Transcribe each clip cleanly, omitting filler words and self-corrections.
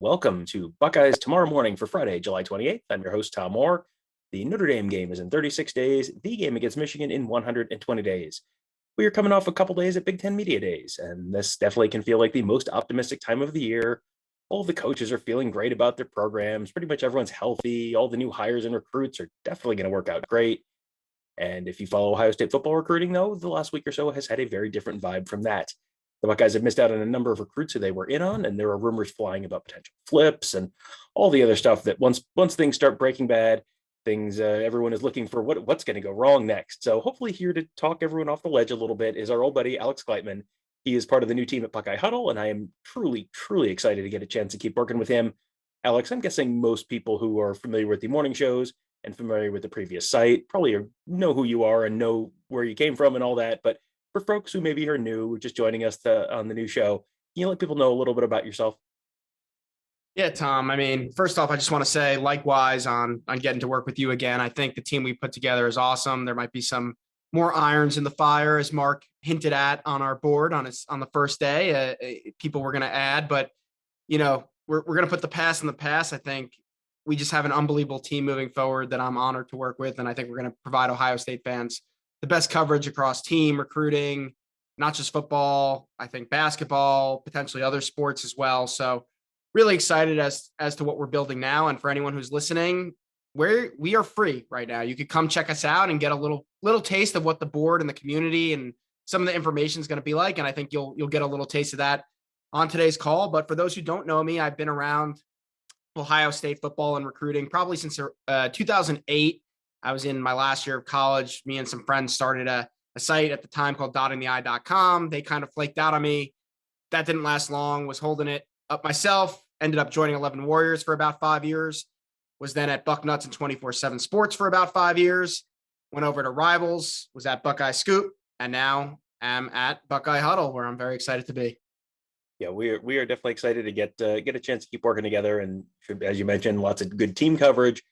Welcome to Buckeyes tomorrow morning for Friday, July 28th. I'm your host, Tom Orr. The Notre Dame game is in 36 days, the game against Michigan in 120 days. We are coming off a couple days at Big Ten Media Days, and this definitely can feel like the most optimistic time of the year. All the coaches are feeling great about their programs. Pretty much everyone's healthy. All the new hires and recruits are definitely going to work out great. And if you follow Ohio State football recruiting, though, the last week or so has had a very different vibe from that. The Buckeyes have missed out on a number of recruits who they were in on, and there are rumors flying about potential flips and all the other stuff that once things start breaking bad, everyone is looking for what's going to go wrong next. So hopefully here to talk everyone off the ledge a little bit is our old buddy Alex Gleitman. He is part of the new team at Buckeye Huddle, and I am truly, truly excited to get a chance to keep working with him. Alex, I'm guessing most people who are familiar with the morning shows and familiar with the previous site probably know who you are and know where you came from and all that. But for folks who maybe are new, just joining us on the new show, can you let people know a little bit about yourself? Yeah, Tom. I mean, first off, I just want to say likewise on getting to work with you again. I think the team we put together is awesome. There might be some more irons in the fire, as Mark hinted at on our board on the first day. People we're going to add, but we're going to put the past in the past. I think we just have an unbelievable team moving forward that I'm honored to work with, and I think we're going to provide Ohio State fans the best coverage across team recruiting, not just football. I think basketball, potentially other sports as well. So really excited as to what we're building now. And for anyone who's listening, we are free right now. You could come check us out and get a little taste of what the board and the community and some of the information is going to be like. And I think you'll get a little taste of that on today's call. But for those who don't know me, I've been around Ohio State football and recruiting probably since 2008. I was in my last year of college. Me and some friends started a site at the time called dottingtheI.com. They kind of flaked out on me. That didn't last long. Was holding it up myself. Ended up joining 11 Warriors for about 5 years. Was then at Bucknuts and 24/7 Sports for about 5 years. Went over to Rivals. Was at Buckeye Scoop, and now am at Buckeye Huddle, where I'm very excited to be. Yeah, we are definitely excited to get a chance to keep working together. And as you mentioned, lots of good team coverage,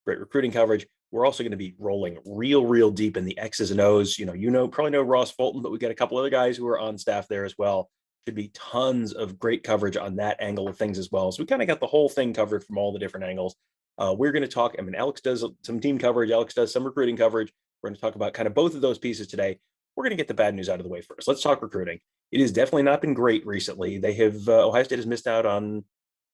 great recruiting coverage. We're also going to be rolling real deep in the X's and O's. Probably know Ross Fulton, but we got a couple other guys who are on staff there as well. Should be tons of great coverage on that angle of things as well. So we kind of got the whole thing covered from all the different angles. We're going to talk. Alex does some team coverage. Alex does some recruiting coverage. We're going to talk about kind of both of those pieces today. We're going to get the bad news out of the way first. Let's talk recruiting. It has definitely not been great recently. They have Ohio State has missed out on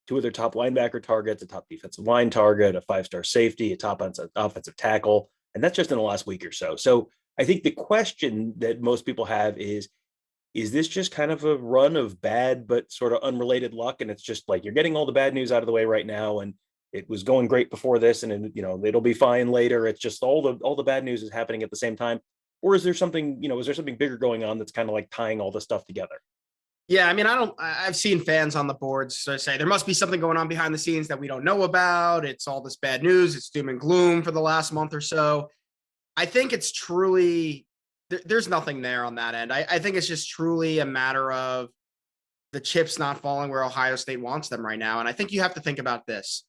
two of their top linebacker targets, a top defensive line target, a 5-star safety, a top offensive tackle, and that's just in the last week or so. So I think the question that most people have is this just kind of a run of bad but sort of unrelated luck, and it's just like you're getting all the bad news out of the way right now, and it was going great before this, and it'll be fine later. It's just all the bad news is happening at the same time. Or is there something, is there something bigger going on that's kind of like tying all this stuff together? Yeah, I mean, I've seen fans on the boards say there must be something going on behind the scenes that we don't know about. It's all this bad news. It's doom and gloom for the last month or so. I think it's truly, there's nothing there on that end. I think it's just truly a matter of the chips not falling where Ohio State wants them right now. And I think you have to think about this.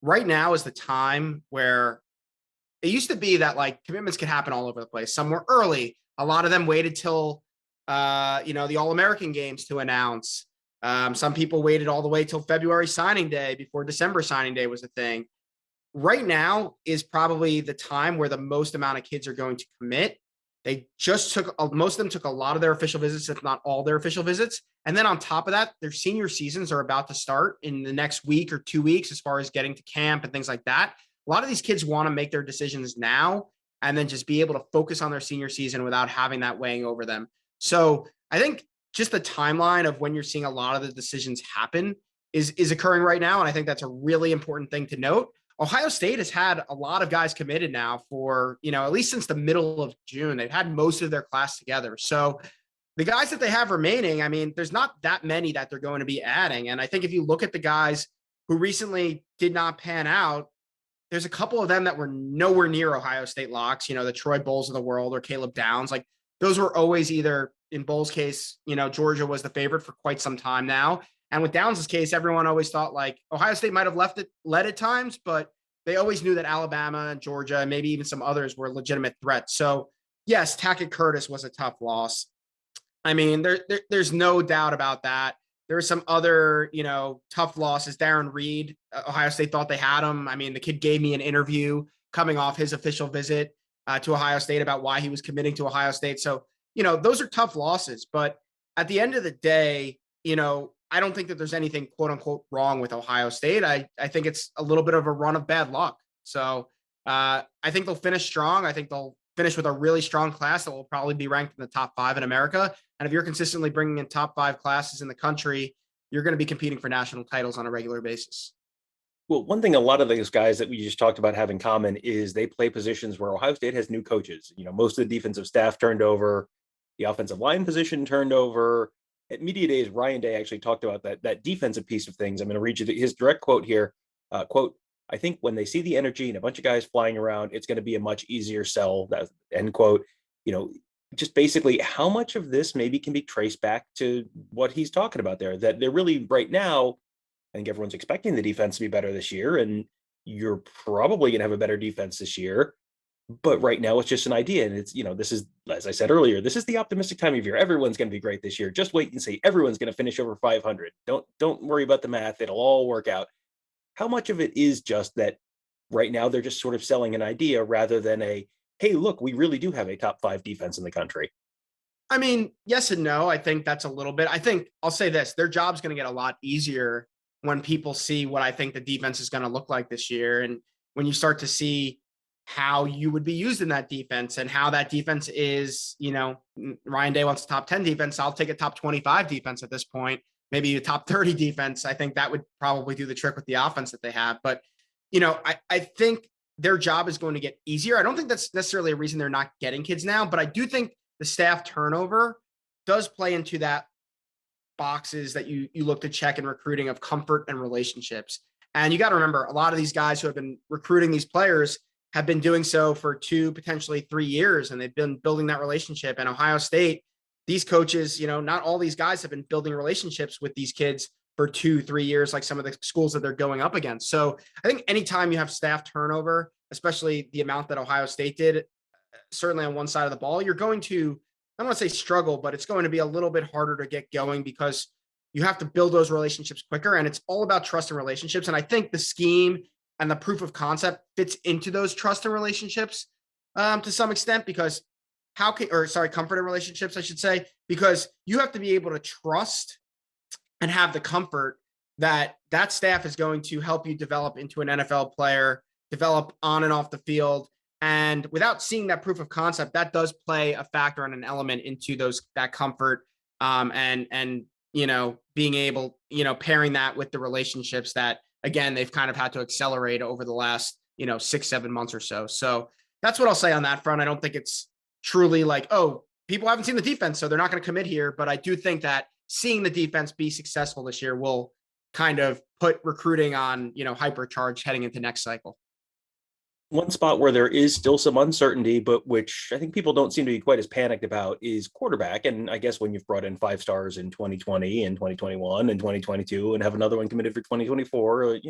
Right now is the time where it used to be that like commitments could happen all over the place. Some were early. A lot of them waited till the All-American games to announce. Some people waited all the way till February signing day before December signing day was a thing. Right now is probably the time where the most amount of kids are going to commit. They just most of them took a lot of their official visits, if not all their official visits. And then on top of that, their senior seasons are about to start in the next week or 2 weeks as far as getting to camp and things like that. A lot of these kids want to make their decisions now and then just be able to focus on their senior season without having that weighing over them. So I think just the timeline of when you're seeing a lot of the decisions happen is occurring right now. And I think that's a really important thing to note. Ohio State has had a lot of guys committed now for, at least since the middle of June. They've had most of their class together. So the guys that they have remaining, I mean, there's not that many that they're going to be adding. And I think if you look at the guys who recently did not pan out, there's a couple of them that were nowhere near Ohio State locks, the Troy Bowles of the world or Caleb Downs. Like those were always either, in Bowles' case, Georgia was the favorite for quite some time now. And with Downs' case, everyone always thought like Ohio State might have led at times, but they always knew that Alabama and Georgia and maybe even some others were legitimate threats. So yes, Tackett Curtis was a tough loss. I mean, there's no doubt about that. There were some other, tough losses. Darren Reed, Ohio State thought they had him. I mean, the kid gave me an interview coming off his official visit to Ohio State about why he was committing to Ohio State. So, those are tough losses. But at the end of the day, I don't think that there's anything quote unquote wrong with Ohio State. I think it's a little bit of a run of bad luck. So I think they'll finish strong. I think they'll finish with a really strong class that will probably be ranked in the top 5 in America. And if you're consistently bringing in top 5 classes in the country, you're going to be competing for national titles on a regular basis. Well, one thing a lot of those guys that we just talked about have in common is they play positions where Ohio State has new coaches. Most of the defensive staff turned over, the offensive line position turned over. At media days, Ryan Day actually talked about that defensive piece of things. I'm going to read you his direct quote here. Quote, "I think when they see the energy and a bunch of guys flying around, it's going to be a much easier sell." That end quote. Just basically how much of this maybe can be traced back to what he's talking about there, that they're really right now, I think everyone's expecting the defense to be better this year, and you're probably going to have a better defense this year. But right now it's just an idea. And it's, this is, as I said earlier, this is the optimistic time of year. Everyone's going to be great this year. Just wait and see. Everyone's going to finish over 500. Don't worry about the math. It'll all work out. How much of it is just that right now they're just sort of selling an idea rather than hey, look, we really do have a top 5 defense in the country? I mean, yes and no. I think that's a little bit. I think I'll say this, their job's going to get a lot easier when people see what I think the defense is going to look like this year. And when you start to see how you would be used in that defense and how that defense is, Ryan Day wants a top 10 defense. I'll take a top 25 defense at this point, maybe a top 30 defense. I think that would probably do the trick with the offense that they have. But, I think their job is going to get easier. I don't think that's necessarily a reason they're not getting kids now, but I do think the staff turnover does play into that boxes that you look to check in recruiting of comfort and relationships. And you got to remember, a lot of these guys who have been recruiting these players have been doing so for 2, potentially 3 years, and they've been building that relationship. And Ohio State, these coaches, not all these guys have been building relationships with these kids for 2-3 years, like some of the schools that they're going up against. So I think anytime you have staff turnover, especially the amount that Ohio State did, certainly on one side of the ball, you're going to, I don't want to say struggle, but it's going to be a little bit harder to get going because you have to build those relationships quicker. And it's all about trust and relationships. And I think the scheme and the proof of concept fits into those trust and relationships to some extent, because comfort and relationships, I should say, because you have to be able to trust and have the comfort that that staff is going to help you develop into an NFL player, develop on and off the field. And without seeing that proof of concept, that does play a factor and an element into that comfort and being able, pairing that with the relationships that, again, they've kind of had to accelerate over the last, 6-7 months or so. So that's what I'll say on that front. I don't think it's truly like, oh, people haven't seen the defense, so they're not going to commit here. But I do think that seeing the defense be successful this year will kind of put recruiting on, hypercharge heading into next cycle. One spot where there is still some uncertainty, but which I think people don't seem to be quite as panicked about, is quarterback. And I guess when you've brought in 5 stars in 2020 and 2021 and 2022 and have another one committed for 2024,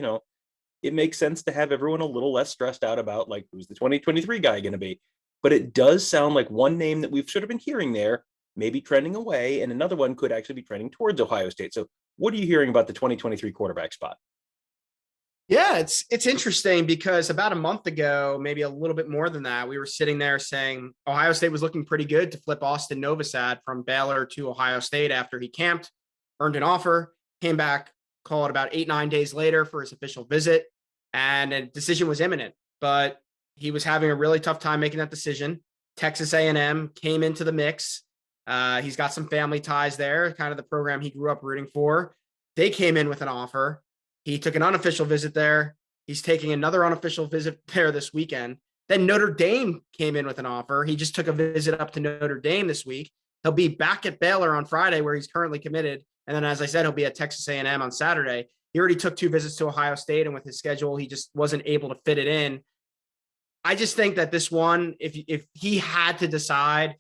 it makes sense to have everyone a little less stressed out about like, who's the 2023 guy going to be. But it does sound like one name that we've sort of been hearing there may be trending away, and another one could actually be trending towards Ohio State. So what are you hearing about the 2023 quarterback spot? Yeah, it's interesting because about a month ago, maybe a little bit more than that, we were sitting there saying Ohio State was looking pretty good to flip Austin Novosad from Baylor to Ohio State after he camped, earned an offer, came back, call it about 8-9 days later for his official visit, and a decision was imminent. But he was having a really tough time making that decision. Texas A&M came into the mix. He's got some family ties there, kind of the program he grew up rooting for. They came in with an offer. He took an unofficial visit there. He's taking another unofficial visit there this weekend. Then Notre Dame came in with an offer. He just took a visit up to Notre Dame this week. He'll be back at Baylor on Friday, where he's currently committed. And then, as I said, he'll be at Texas A&M on Saturday. He already took 2 visits to Ohio State, and with his schedule, he just wasn't able to fit it in. I just think that this one, if he had to decide,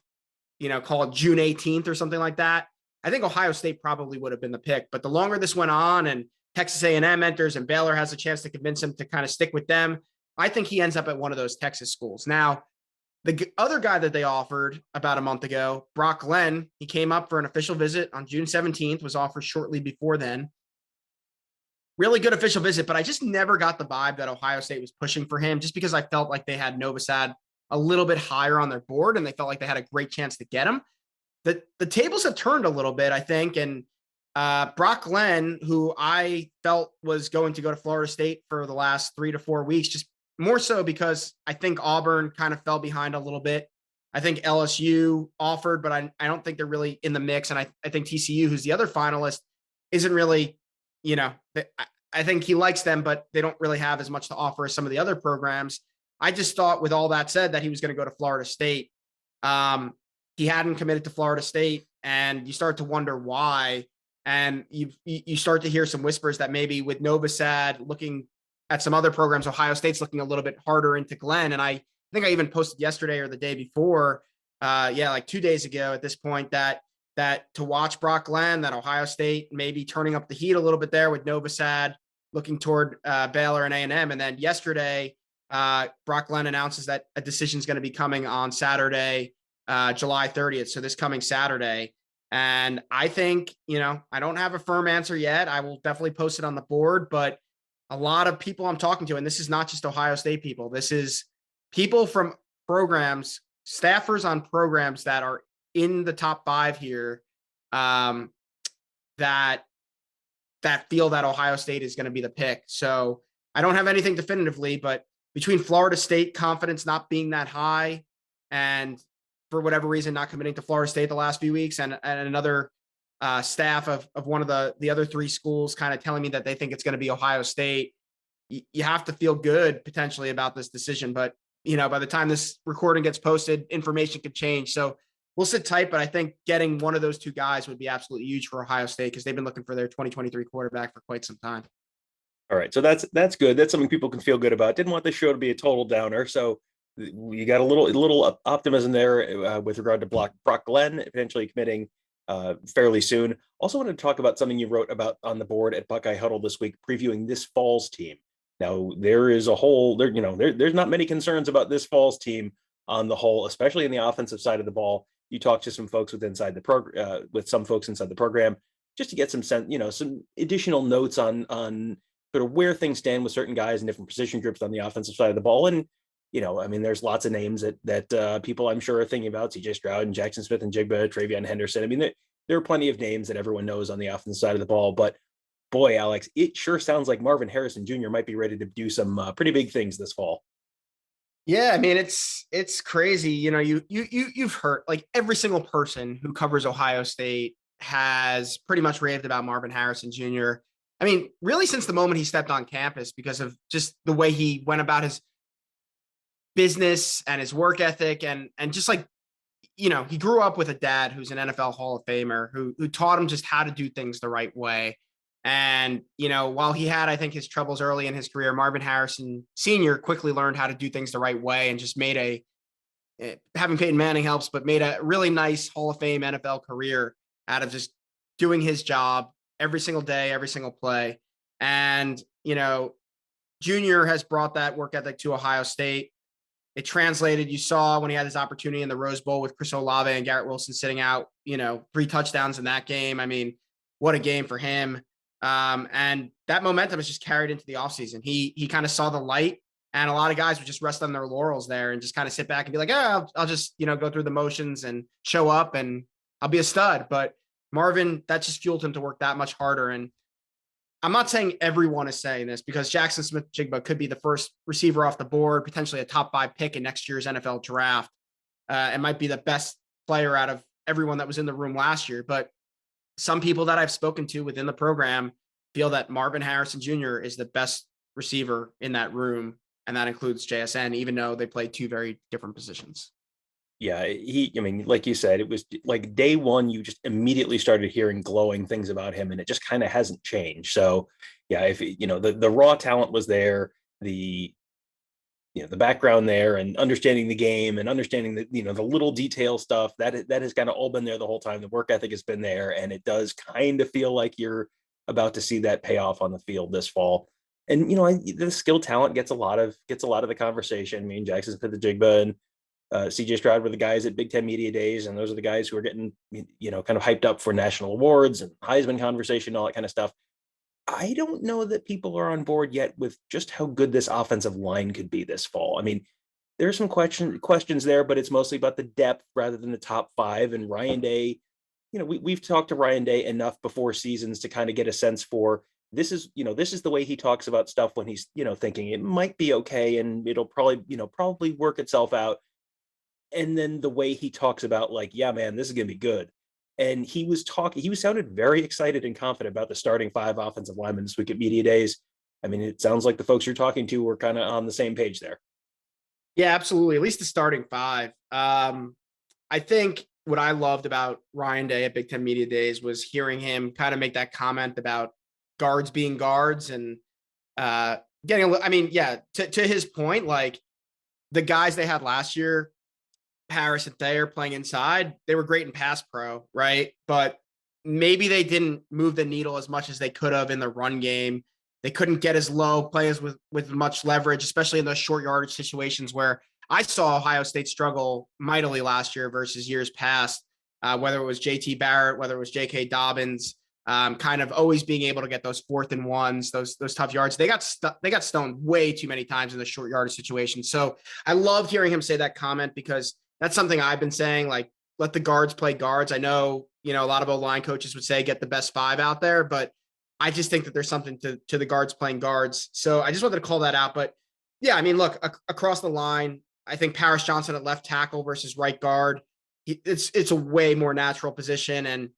call it June 18th or something like that, I think Ohio State probably would have been the pick. But the longer this went on and Texas A&M enters and Baylor has a chance to convince him to kind of stick with them, I think he ends up at one of those Texas schools. Now, other guy that they offered about a month ago, Brock Glenn, he came up for an official visit on June 17th, was offered shortly before then. Really good official visit, but I just never got the vibe that Ohio State was pushing for him, just because I felt like they had Novosad a little bit higher on their board and they felt like they had a great chance to get him. The tables have turned a little bit, I think. And Brock Glenn, who I felt was going to go to Florida State for the last 3 to 4 weeks, just more so because I think Auburn kind of fell behind a little bit. I think LSU offered, but I don't think they're really in the mix. And I think TCU, who's the other finalist, isn't really, I think he likes them, but they don't really have as much to offer as some of the other programs. I just thought, with all that said, that he was going to go to Florida State. He hadn't committed to Florida State, and you start to wonder why. And you start to hear some whispers that maybe with Novosad looking at some other programs, Ohio State's looking a little bit harder into Glenn. And I think I even posted yesterday or the day before, like 2 days ago at this point, that to watch Brock Glenn, that Ohio State maybe turning up the heat a little bit there with Novosad looking toward Baylor and A&M. And then yesterday, Brock Glenn announces that a decision is going to be coming on Saturday, July 30th. So this coming Saturday. And I think, I don't have a firm answer yet. I will definitely post it on the board, but a lot of people I'm talking to, and this is not just Ohio State people, this is people from programs, staffers on programs that are in the top 5 here, that feel that Ohio State is going to be the pick. So I don't have anything definitively, but between Florida State confidence not being that high, and for whatever reason not committing to Florida State the last few weeks, and another staff of one of the other 3 schools kind of telling me that they think it's going to be Ohio State, you have to feel good potentially about this decision. But, by the time this recording gets posted, information could change. So we'll sit tight, but I think getting one of those 2 guys would be absolutely huge for Ohio State, because they've been looking for their 2023 quarterback for quite some time. All right. So that's good. That's something people can feel good about. Didn't want this show to be a total downer. So you got a little optimism there with regard to Brock Glenn potentially committing fairly soon. Also wanted to talk about something you wrote about on the board at Buckeye Huddle this week, previewing this fall's team. Now there is there's not many concerns about this fall's team on the whole, especially in the offensive side of the ball. You talk to some folks with some folks inside the program, just to get some sense, some additional notes on sort of where things stand with certain guys in different position groups on the offensive side of the ball. And there's lots of names that people I'm sure are thinking about: CJ Stroud and Jackson Smith and Jigba, Travion Henderson. I mean, there are plenty of names that everyone knows on the offensive side of the ball. But boy, Alex, it sure sounds like Marvin Harrison Jr. might be ready to do some pretty big things this fall. Yeah, I mean, it's crazy. You've heard, like, every single person who covers Ohio State has pretty much raved about Marvin Harrison Jr. I mean, really since the moment he stepped on campus, because of just the way he went about his business and his work ethic, and just like, he grew up with a dad who's an NFL Hall of Famer who taught him just how to do things the right way. And, while he had, I think, his troubles early in his career, Marvin Harrison Sr. quickly learned how to do things the right way, and just made having Peyton Manning helps, but made a really nice Hall of Fame NFL career out of just doing his job every single day, every single play. And, Junior has brought that work ethic to Ohio State. It translated. You saw when he had his opportunity in the Rose Bowl with Chris Olave and Garrett Wilson sitting out, 3 touchdowns in that game. I mean, what a game for him. And that momentum is just carried into the offseason. He kind of saw the light, and a lot of guys would just rest on their laurels there and just kind of sit back and be like, I'll just, go through the motions and show up and I'll be a stud. But Marvin, that just fueled him to work that much harder. And I'm not saying everyone is saying this, because Jackson Smith-Jigba could be the first receiver off the board, potentially a top 5 pick in next year's NFL draft. It might be the best player out of everyone that was in the room last year. But some people that I've spoken to within the program feel that Marvin Harrison Jr. is the best receiver in that room, and that includes JSN, even though they play 2 very different positions. Yeah, like you said, it was like day one, you just immediately started hearing glowing things about him, and it just kind of hasn't changed. So yeah, if the raw talent was there, the background there, and understanding the game, and understanding the little detail stuff that has kind of all been there the whole time. The work ethic has been there, and it does kind of feel like you're about to see that pay off on the field this fall. And the skill talent gets a lot of the conversation. I mean, Jackson Smith-Jigba and CJ Stroud were the guys at Big Ten Media Days, and those are the guys who are getting, kind of hyped up for national awards and Heisman conversation, all that kind of stuff. I don't know that people are on board yet with just how good this offensive line could be this fall. I mean, there's some questions there, but it's mostly about the depth rather than the top five. And Ryan Day, we've talked to Ryan Day enough before seasons to kind of get a sense for this is the way he talks about stuff when he's, thinking it might be okay and it'll probably work itself out. And then the way he talks about, like, yeah, man, this is going to be good. And he sounded very excited and confident about the starting five offensive linemen this week at Media Days. I mean, it sounds like the folks you're talking to were kind of on the same page there. Yeah, absolutely. At least the starting five. I think what I loved about Ryan Day at Big Ten Media Days was hearing him kind of make that comment about guards being guards and to his point, like the guys they had last year, Paris and Thayer playing inside, they were great in pass pro, right? But maybe they didn't move the needle as much as they could have in the run game. They couldn't get as low, play as with much leverage, especially in those short yardage situations where I saw Ohio State struggle mightily last year versus years past, whether it was JT Barrett, whether it was JK Dobbins, kind of always being able to get those 4th and 1s, those tough yards. They got stoned way too many times in the short yardage situation. So I loved hearing him say that comment because that's something I've been saying, like, let the guards play guards. I know, a lot of O-line coaches would say get the best 5 out there, but I just think that there's something to the guards playing guards. So I just wanted to call that out. But yeah, I mean, look, across the line, I think Paris Johnson at left tackle versus right guard, it's a way more natural position, and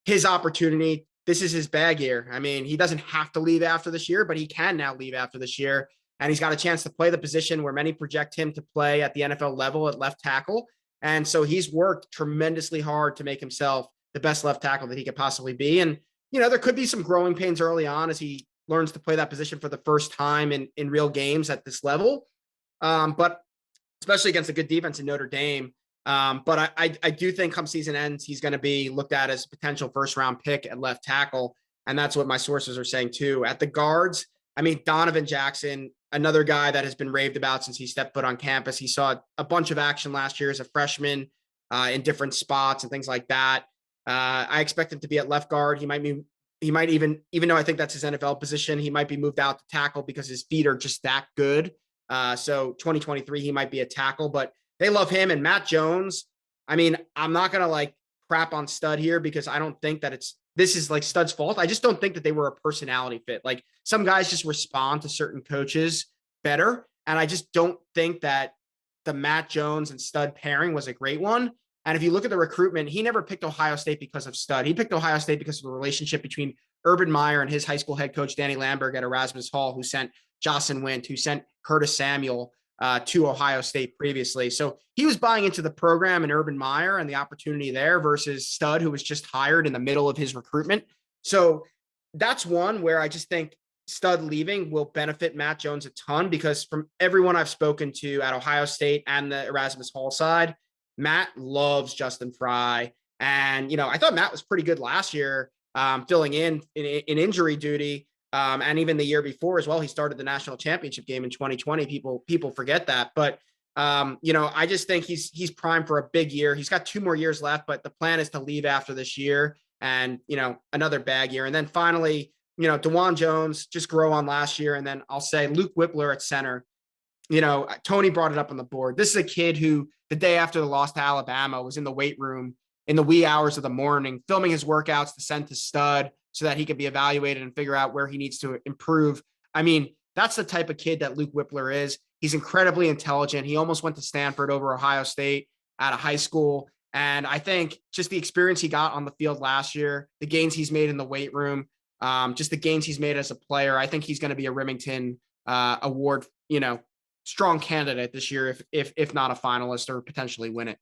his opportunity, this is his bag year. I mean, he doesn't have to leave after this year, but he can now leave after this year. And he's got a chance to play the position where many project him to play at the NFL level at left tackle. And so he's worked tremendously hard to make himself the best left tackle that he could possibly be. And, there could be some growing pains early on as he learns to play that position for the first time in real games at this level. But especially against a good defense in Notre Dame. But I do think come season ends, he's going to be looked at as a potential first-round pick at left tackle. And that's what my sources are saying too. At the guards, I mean, Donovan Jackson, another guy that has been raved about since he stepped foot on campus. He saw a bunch of action last year as a freshman in different spots and things like that. I expect him to be at left guard. He might even though I think that's his NFL position, he might be moved out to tackle because his feet are just that good. So 2023, he might be a tackle, but they love him. And Matt Jones, I mean, I'm not going to like crap on Stud here because I don't think that this is like Stud's fault. I just don't think that they were a personality fit. Like some guys just respond to certain coaches better. And I just don't think that the Matt Jones and Stud pairing was a great one. And if you look at the recruitment, he never picked Ohio State because of Stud. He picked Ohio State because of the relationship between Urban Meyer and his high school head coach, Danny Lamberg at Erasmus Hall, who sent Jocelyn Wint, who sent Curtis Samuel to Ohio State previously. So he was buying into the program and Urban Meyer and the opportunity there versus Stud, who was just hired in the middle of his recruitment. So that's one where I just think Stud leaving will benefit Matt Jones a ton because from everyone I've spoken to at Ohio State and the Erasmus Hall side, Matt loves Justin Fry. And, I thought Matt was pretty good last year, filling in injury duty. And even the year before as well, he started the national championship game in 2020. People forget that. But, I just think he's primed for a big year. He's got 2 more years left, but the plan is to leave after this year and, another bag year. And then finally, DeJuan Jones just grow on last year. And then I'll say Luke Whitler at center. Tony brought it up on the board. This is a kid who the day after the loss to Alabama was in the weight room in the wee hours of the morning, filming his workouts to send to Stud so that he could be evaluated and figure out where he needs to improve. I mean, that's the type of kid that Luke Whitler is. He's incredibly intelligent. He almost went to Stanford over Ohio State out of high school. And I think just the experience he got on the field last year, the gains he's made in the weight room, just the gains he's made as a player, I think he's going to be a Remington award, strong candidate this year, if not a finalist or potentially win it.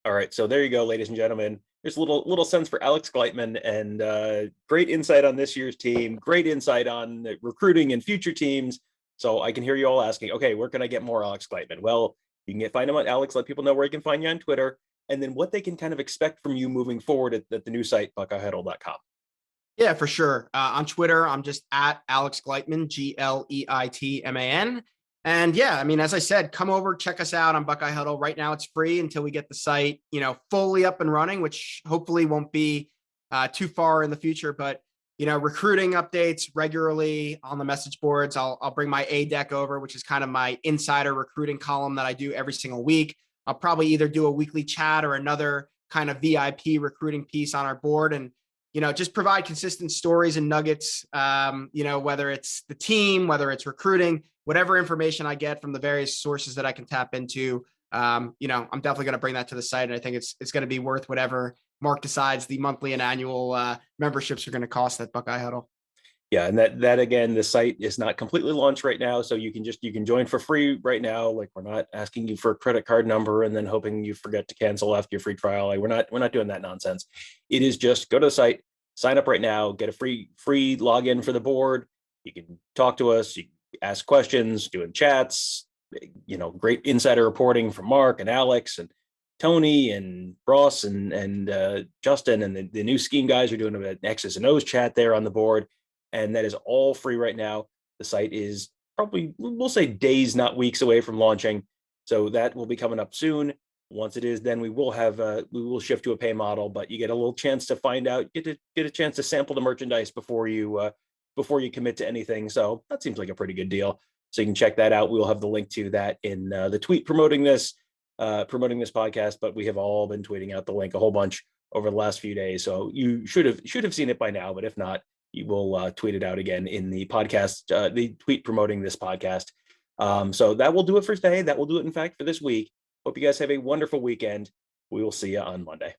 All right. So there you go, ladies and gentlemen. There's a little sense for Alex Gleitman and great insight on this year's team, great insight on recruiting and future teams. So I can hear you all asking, okay, where can I get more Alex Gleitman? Well, you can find him on Alex. Let people know where you can find you on Twitter and then what they can kind of expect from you moving forward at the new site, BuckeyeHuddle.com. Yeah, for sure. On Twitter, I'm just at Alex Gleitman, Gleitman. And yeah, I mean, as I said, come over, check us out on Buckeye Huddle. Right now, it's free until we get the site, fully up and running, which hopefully won't be too far in the future. But recruiting updates regularly on the message boards. I'll bring my A deck over, which is kind of my insider recruiting column that I do every single week. I'll probably either do a weekly chat or another kind of VIP recruiting piece on our board, and just provide consistent stories and nuggets. Whether it's the team, whether it's recruiting, whatever information I get from the various sources that I can tap into. I'm definitely going to bring that to the site, and I think it's going to be worth whatever Mark decides the monthly and annual memberships are going to cost at Buckeye Huddle. Yeah, and that again, the site is not completely launched right now, so you can join for free right now. Like, we're not asking you for a credit card number and then hoping you forget to cancel after your free trial. Like, we're not doing that nonsense. It is just go to the site, sign up right now, get a free login for the board. You can talk to us, you can ask questions, doing chats. Great insider reporting from Mark and Alex and Tony and Ross and Justin, and the new scheme guys are doing an X's and O's chat there on the board. And that is all free right now. The site is probably, we'll say, days, not weeks away from launching. So that will be coming up soon. Once it is, then we will shift to a pay model, but you get a little chance to find out, get a chance to sample the merchandise before you commit to anything. So that seems like a pretty good deal. So you can check that out. We'll have the link to that in the tweet promoting this podcast, but we have all been tweeting out the link a whole bunch over the last few days. So you should have seen it by now, but if not, you will tweet it out again in the podcast, the tweet promoting this podcast. So that will do it for today. That will do it, in fact, for this week. Hope you guys have a wonderful weekend. We will see you on Monday.